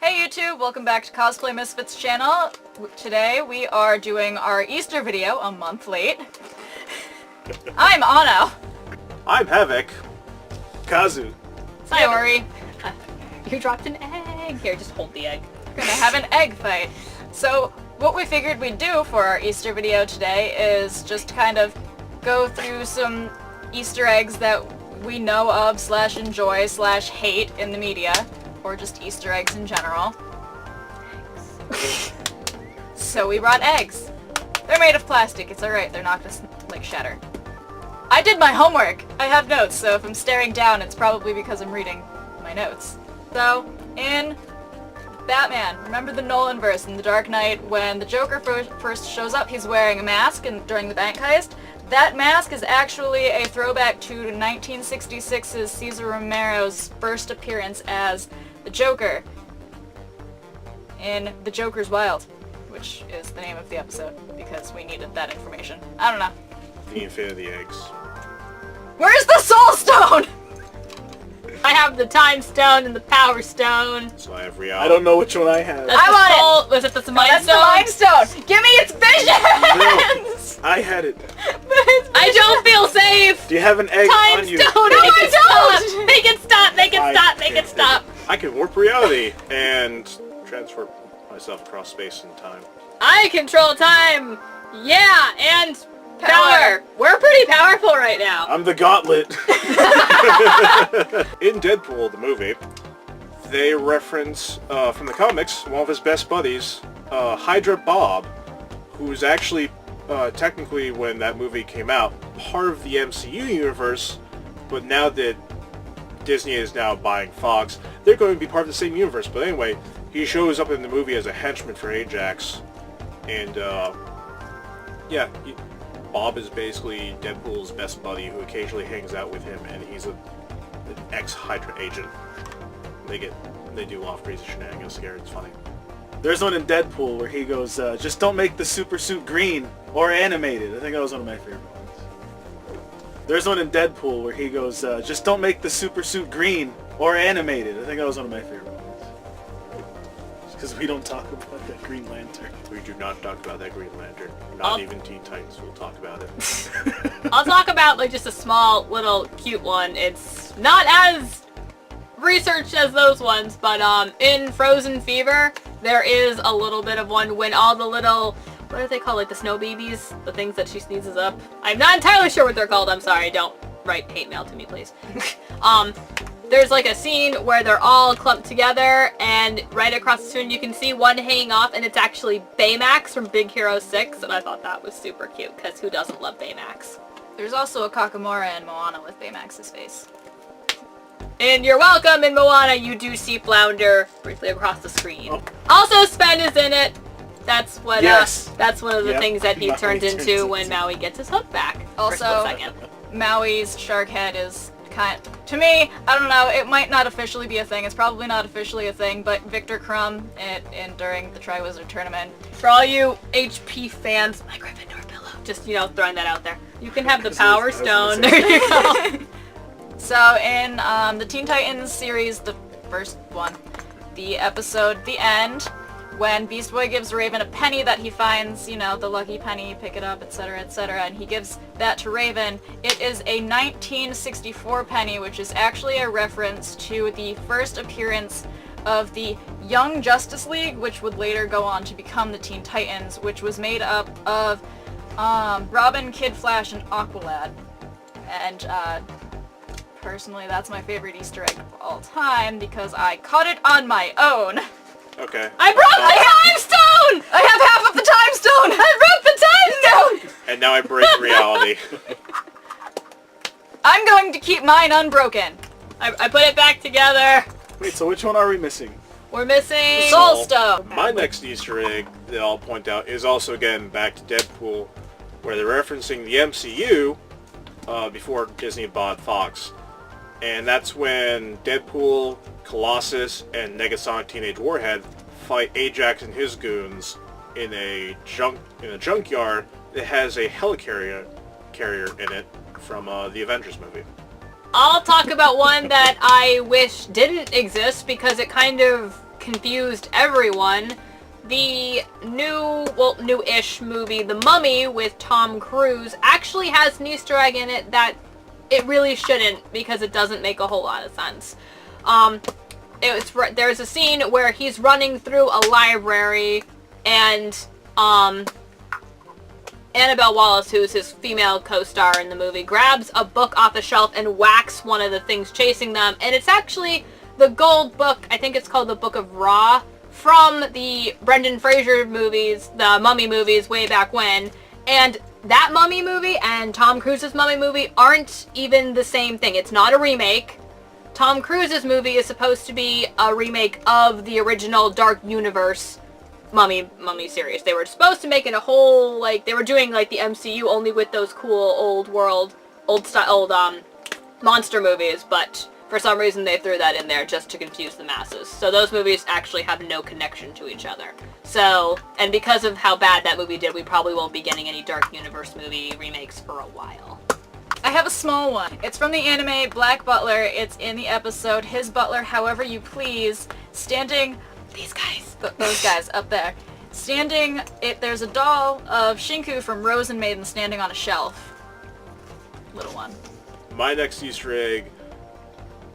Hey YouTube, welcome back to Cosplay Misfits channel. Today we are doing our Easter video, a month late. I'm Anno. I'm Havoc. Kazu. Siaori. You dropped an egg. Here, just hold the egg. We're gonna have an egg fight. So what we figured we'd do for our Easter video today is just kind of go through some Easter eggs that we know of / enjoy / hate in the media. Or just Easter eggs in general. So we brought eggs. They're made of plastic, it's alright, they're not gonna like shatter. I did my homework! I have notes, so if I'm staring down it's probably because I'm reading my notes. So, in Batman, remember the Nolan-verse in The Dark Knight when the Joker first shows up, he's wearing a mask during the bank heist? That mask is actually a throwback to 1966's Cesar Romero's first appearance as the Joker in The Joker's Wild, which is the name of the episode, because we needed that information. I don't know. The Infinity Eggs. Where's the Soul Stone?! I have the Time Stone and the Power Stone. So I have reality. I don't know which one I have. That's I want it! Was it the No, Mind that's Stone? the Mind Stone! Give me its visions! I had it. I don't feel safe! Do you have an egg Time on you? Stone! No, Make I it don't! stop! Make it stop! Make it I stop! Make it can't stop! I can warp reality and transfer myself across space and time. I control time! Yeah, and power! We're pretty powerful right now. I'm the gauntlet. In Deadpool, the movie, they reference, from the comics, one of his best buddies, Hydra Bob, who's actually, technically, when that movie came out, part of the MCU universe, but now that Disney is now buying Fox, they're going to be part of the same universe. But anyway, he shows up in the movie as a henchman for Ajax, and yeah, Bob is basically Deadpool's best buddy who occasionally hangs out with him, and he's an ex-Hydra agent. They do a lot of crazy shenanigans together. It's funny. There's one in Deadpool where he goes, just don't make the super suit green or animated. I think that was one of my favorite ones. There's one in Deadpool where he goes, just don't make the super suit green or animated. I think that was one of my favorite ones. Because we don't talk about that Green Lantern. We do not talk about that Green Lantern. Not even Teen Titans will talk about it. I'll talk about like just a small, little, cute one. It's not as researched as those ones, but in Frozen Fever, there is a little bit of one when all the little, what are they called, like the snow babies? The things that she sneezes up? I'm not entirely sure what they're called, I'm sorry, don't write hate mail to me, please. There's like a scene where they're all clumped together, and right across the screen you can see one hanging off, and it's actually Baymax from Big Hero 6, and I thought that was super cute, because who doesn't love Baymax? There's also a Kakamora in Moana with Baymax's face. And you're welcome, in Moana you do see Flounder briefly across the screen. Oh. Also Sven is in it. That's what Yes. that's one of the Yep. things that he Maui turned turns into when into- Maui gets his hook back. for a Also- split second. Maui's shark head is to me, I don't know, it might not officially be a thing, it's probably not officially a thing, but Victor Crumb during the Triwizard Tournament. For all you HP fans, my Gryffindor pillow. Just, throwing that out there. You can have the Power I was Stone. gonna There you go. So in the Teen Titans series, the first one, the episode The End, when Beast Boy gives Raven a penny that he finds, the lucky penny, pick it up, etc., etc., and he gives that to Raven, it is a 1964 penny, which is actually a reference to the first appearance of the Young Justice League, which would later go on to become the Teen Titans, which was made up of Robin, Kid Flash, and Aqualad. And personally, that's my favorite Easter egg of all time because I caught it on my own. Okay. I brought the Time Stone! I have half of the Time Stone! I brought the Time Stone! And now I break reality. I'm going to keep mine unbroken. I put it back together. Wait, so which one are we missing? We're missing... Soul Stone. My next Easter egg that I'll point out is also, again, back to Deadpool, where they're referencing the MCU before Disney bought Fox. And that's when Deadpool, Colossus, and Negasonic Teenage Warhead fight Ajax and his goons in a junkyard that has a helicarrier in it from the Avengers movie. I'll talk about one that I wish didn't exist because it kind of confused everyone, the new-ish movie, The Mummy, with Tom Cruise, actually has an Easter egg in it that it really shouldn't, because it doesn't make a whole lot of sense. There's a scene where he's running through a library, and Annabelle Wallis, who's his female co-star in the movie, grabs a book off a shelf and whacks one of the things chasing them, and it's actually the gold book. I think it's called the Book of Ra, from the Brendan Fraser movies, the Mummy movies way back when, and that Mummy movie and Tom Cruise's Mummy movie aren't even the same thing. It's not a remake. Tom Cruise's movie is supposed to be a remake of the original Dark Universe Mummy series. They were supposed to make it a whole, like, they were doing like the MCU only with those cool old monster movies, but for some reason they threw that in there just to confuse the masses. So those movies actually have no connection to each other. So, and because of how bad that movie did, we probably won't be getting any Dark Universe movie remakes for a while. I have a small one. It's from the anime Black Butler. It's in the episode His Butler However You Please, standing... These guys. Those guys up there. There's a doll of Shinku from Rose and Maiden standing on a shelf. Little one. My next Easter egg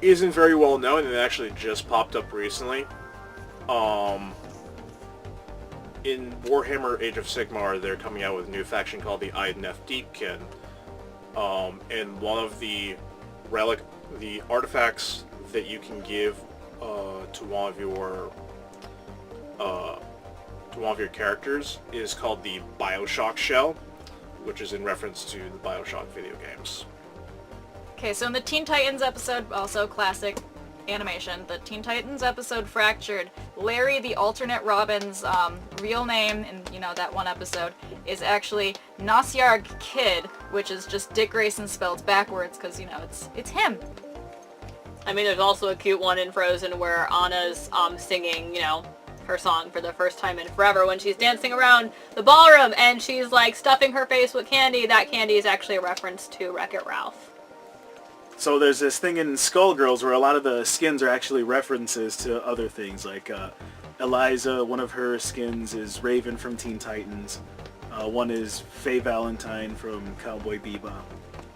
isn't very well known, and it actually just popped up recently. In Warhammer Age of Sigmar, they're coming out with a new faction called the Idnef Deepkin. And one of the artifacts that you can give to one of your characters is called the Bioshock shell, which is in reference to the Bioshock video games. Okay, so in the Teen Titans episode, also classic animation, the Teen Titans episode Fractured, Larry, the alternate Robin's real name in, that one episode, is actually Nasyarg Kid, which is just Dick Grayson spelled backwards, because, it's him. I mean, there's also a cute one in Frozen where Anna's singing, her song for the first time in forever when she's dancing around the ballroom and she's like stuffing her face with candy. That candy is actually a reference to Wreck-It Ralph. So there's this thing in Skullgirls where a lot of the skins are actually references to other things, like Eliza, one of her skins is Raven from Teen Titans, one is Faye Valentine from Cowboy Bebop,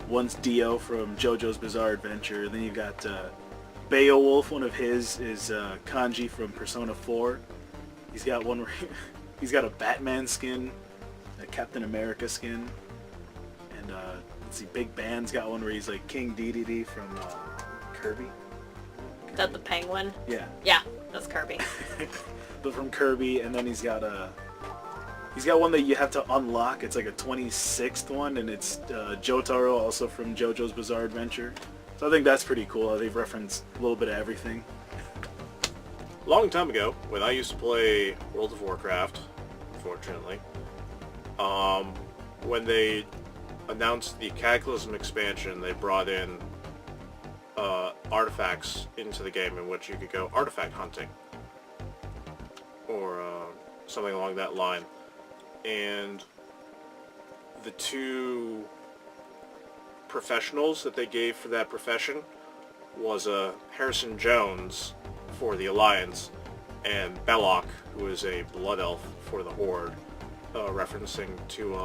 one's Dio from JoJo's Bizarre Adventure, then you've got Beowulf, one of his is Kanji from Persona 4. He's got one where he's got a Batman skin, a Captain America skin, and let's see, Big Band's got one where he's like King Dedede from Kirby. Is that the penguin? Yeah. Yeah, that's Kirby. But from Kirby, and then he's got one that you have to unlock. It's like a 26th one, and it's Jotaro, also from JoJo's Bizarre Adventure. So I think that's pretty cool. They've referenced a little bit of everything. A long time ago, when I used to play World of Warcraft, unfortunately, when they announced the Cataclysm expansion, they brought in artifacts into the game in which you could go artifact hunting, or something along that line. And the two professionals that they gave for that profession was Harrison Jones for the Alliance and Belloc, who is a blood elf for the Horde, referencing to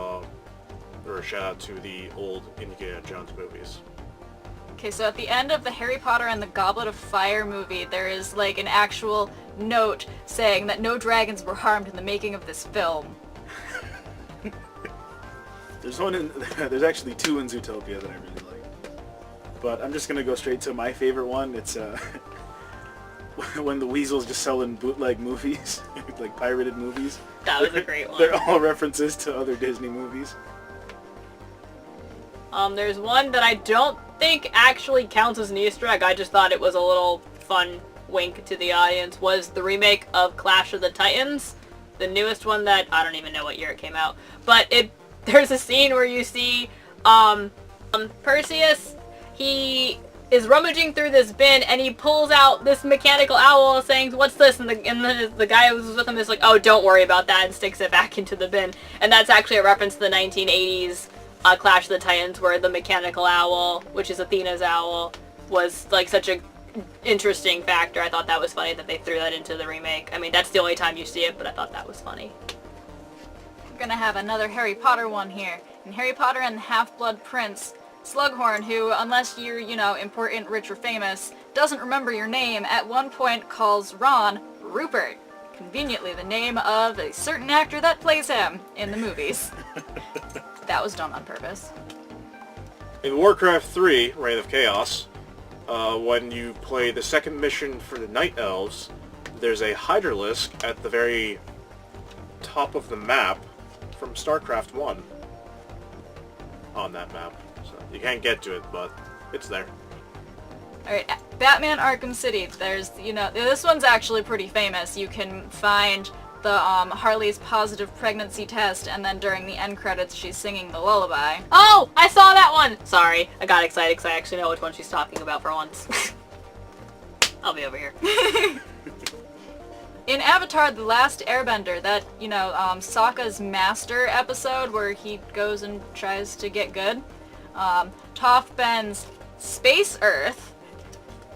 or a shout out to the old Indiana Jones movies. Okay, so at the end of the Harry Potter and the Goblet of Fire movie, there is like an actual note saying that no dragons were harmed in the making of this film. There's actually two in Zootopia that I really like. But I'm just gonna go straight to my favorite one. It's when the Weasel's just selling bootleg movies, like pirated movies. That was a great one. They're all references to other Disney movies. There's one that I don't think actually counts as an Easter egg. I just thought it was a little fun wink to the audience. Was the remake of Clash of the Titans, the newest one that I don't even know what year it came out. But there's a scene where you see Perseus. He is rummaging through this bin and he pulls out this mechanical owl saying, "What's this?" And the guy who was with him is like, "Oh, don't worry about that," and sticks it back into the bin. And that's actually a reference to the 1980s Clash of the Titans, where the mechanical owl, which is Athena's owl, was like such a interesting factor. I thought that was funny that they threw that into the remake. I mean, that's the only time you see it, but I thought that was funny. We're gonna have another Harry Potter one here. In Harry Potter and the Half-Blood Prince, Slughorn, who, unless you're, important, rich, or famous, doesn't remember your name, at one point calls Ron Rupert. Conveniently the name of a certain actor that plays him in the movies. That was done on purpose. In Warcraft 3, Reign of Chaos, when you play the second mission for the Night Elves, there's a Hydralisk at the very top of the map from StarCraft 1 on that map. So you can't get to it, but it's there. Alright, Batman Arkham City, there's, this one's actually pretty famous. You can find the Harley's positive pregnancy test, and then during the end credits she's singing the lullaby. Oh! I saw that one! Sorry, I got excited because I actually know which one she's talking about for once. I'll be over here. In Avatar The Last Airbender, that, Sokka's master episode where he goes and tries to get good, Toph bends Space Earth,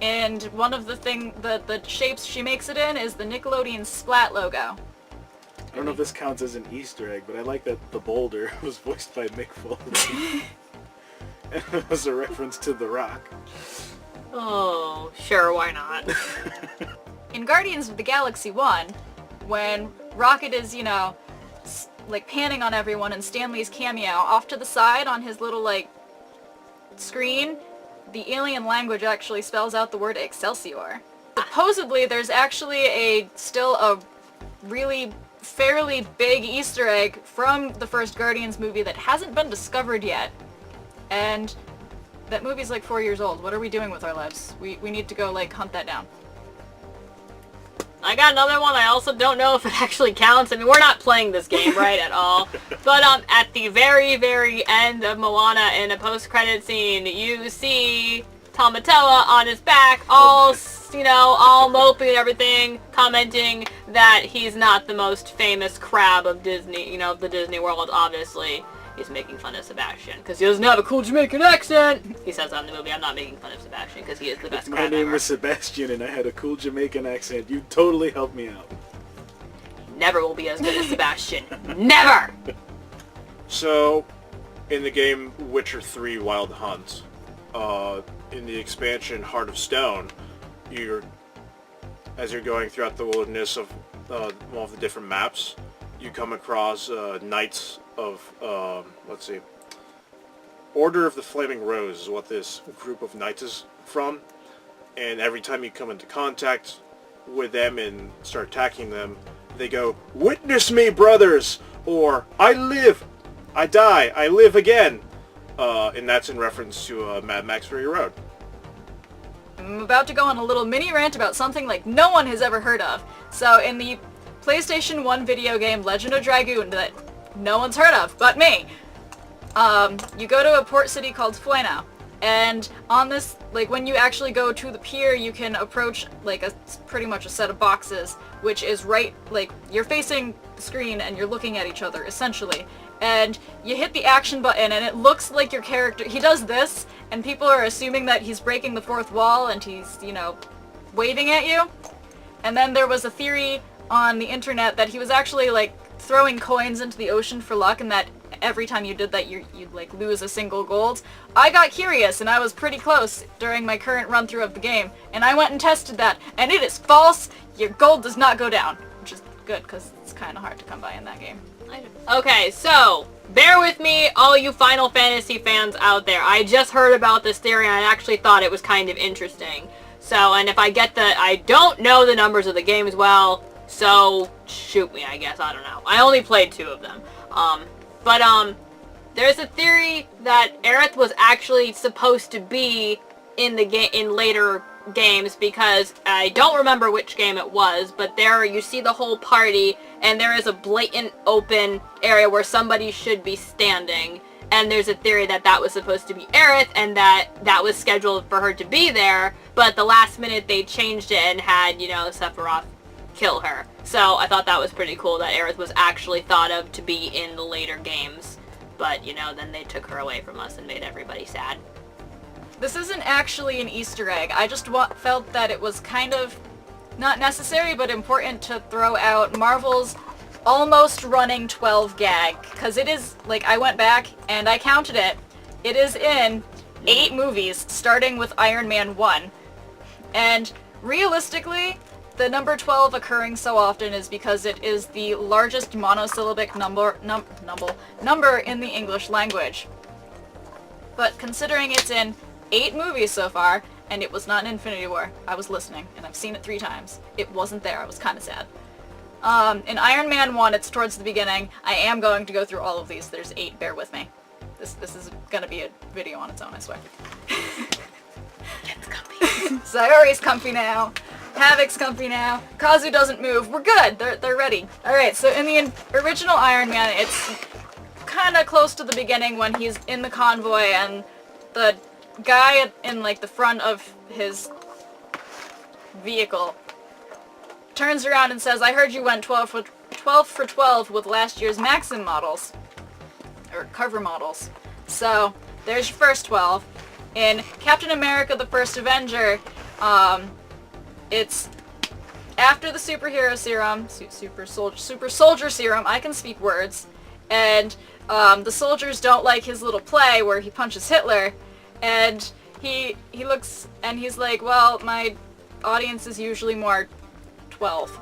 and one of the shapes she makes it in is the Nickelodeon Splat logo. I don't know if this counts as an Easter egg, but I like that the boulder was voiced by Mick Foley. And it was a reference to The Rock. Oh, sure, why not? In Guardians of the Galaxy 1, when Rocket is, panning on everyone and Stanley's cameo, off to the side on his little, screen, the alien language actually spells out the word Excelsior. Supposedly, there's actually still a really fairly big Easter egg from the first Guardians movie that hasn't been discovered yet. And that movie's 4 years old. What are we doing with our lives? We need to go, hunt that down. I got another one. I also don't know if it actually counts. I mean, we're not playing this game, right, at all. But at the very, very end of Moana, in a post-credit scene, you see Tomatella on his back, all mopey and everything, commenting that he's not the most famous crab of Disney, the Disney World, obviously. He's making fun of Sebastian, because he doesn't have a cool Jamaican accent! He says that in the movie. I'm not making fun of Sebastian, because he is the best If crab my name ever. was Sebastian and I had a cool Jamaican accent, you'd totally help me out. Never will be as good as Sebastian. Never! So, in the game Witcher 3 Wild Hunt, in the expansion Heart of Stone, as you're going throughout the wilderness of all of the different maps, you come across knights of, Order of the Flaming Rose is what this group of knights is from. And every time you come into contact with them and start attacking them, they go, "Witness me, brothers!" Or, "I live! I die! I live again!" And that's in reference to Mad Max Fury Road. I'm about to go on a little mini rant about something no one has ever heard of. So in the PlayStation 1 video game Legend of Dragoon that no one's heard of but me, you go to a port city called Fueno, and on this, when you actually go to the pier, you can approach pretty much a set of boxes, which is right, you're facing the screen and you're looking at each other essentially, and you hit the action button and it looks like your character, he does this, and people are assuming that he's breaking the fourth wall and he's, waving at you. And then there was a theory on the internet that he was actually throwing coins into the ocean for luck, and that every time you did that you'd lose a single gold. I got curious and I was pretty close during my current run through of the game, and I went and tested that, and it is false. Your gold does not go down, which is good because it's kind of hard to come by in that game. Okay, so bear with me, all you Final Fantasy fans out there. I just heard about this theory and I actually thought it was kind of interesting. So, and if I don't know the numbers of the games well, so shoot me, I guess. I don't know. I only played 2 of them. There's a theory that Aerith was actually supposed to be in later games, because I don't remember which game it was, but there you see the whole party and there is a blatant open area where somebody should be standing, and there's a theory that that was supposed to be Aerith and that was scheduled for her to be there, but at the last minute they changed it and had, Sephiroth kill her. So I thought that was pretty cool that Aerith was actually thought of to be in the later games, but then they took her away from us and made everybody sad. this isn't actually an Easter egg. I just felt that it was kind of not necessary but important to throw out Marvel's almost running 12 gag, because it is, like, I went back and I counted it. It is in 8 movies, starting with Iron Man 1. And realistically, the number 12 occurring so often is because it is the largest monosyllabic number in the English language. But considering it's in 8 movies so far, and it was not in Infinity War, I was listening, and I've seen it 3 times. It wasn't there, I was kind of sad. In Iron Man 1, it's towards the beginning. I am going to go through all of these. There's 8, bear with me. This is gonna be a video on its own, I swear. It's comfy. Siaori's comfy now. Havoc's comfy now. Kazu doesn't move. We're good. They're ready. Alright, so in the original Iron Man, it's kind of close to the beginning when he's in the convoy and the guy in, like, the front of his vehicle turns around and says, I heard you went 12 for 12 with last year's Maxim models. Or cover models. So, there's your first 12. In Captain America the First Avenger, it's after the superhero serum, super soldier serum, I can speak words, and the soldiers don't like his little play where he punches Hitler, and he looks and he's like, well, my audience is usually more 12.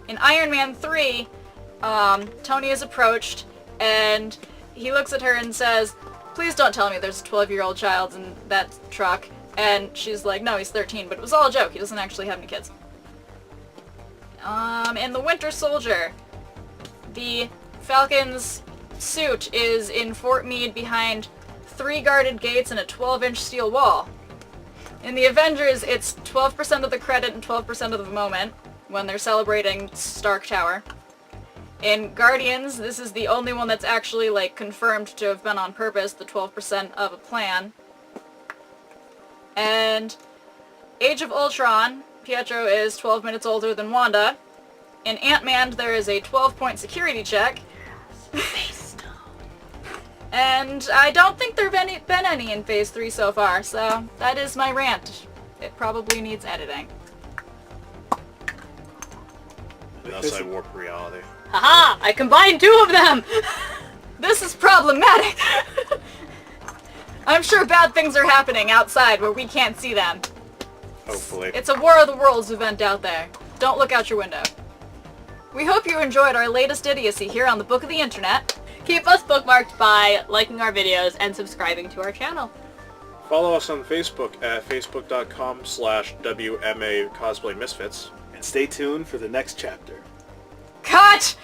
In Iron Man 3, Tony is approached, and he looks at her and says, please don't tell me there's a 12-year-old child in that truck. And she's like, no, he's 13, but it was all a joke. He doesn't actually have any kids. In the Winter Soldier, the Falcon's suit is in Fort Meade behind 3 guarded gates and a 12-inch steel wall. In the Avengers, it's 12% of the credit and 12% of the moment when they're celebrating Stark Tower. In Guardians, this is the only one that's actually, like, confirmed to have been on purpose, the 12% of a plan. And Age of Ultron, Pietro is 12 minutes older than Wanda. In Ant-Man, there is a 12-point security check. And I don't think there have been any in Phase 3 so far, so that is my rant. It probably needs editing. Outside warp reality. Haha! I combined 2 of them! This is problematic! I'm sure bad things are happening outside where we can't see them. Hopefully. It's a War of the Worlds event out there. Don't look out your window. We hope you enjoyed our latest idiocy here on the Book of the Internet. Keep us bookmarked by liking our videos and subscribing to our channel. Follow us on Facebook at facebook.com/WMA Cosplay Misfits. And stay tuned for the next chapter. Cut!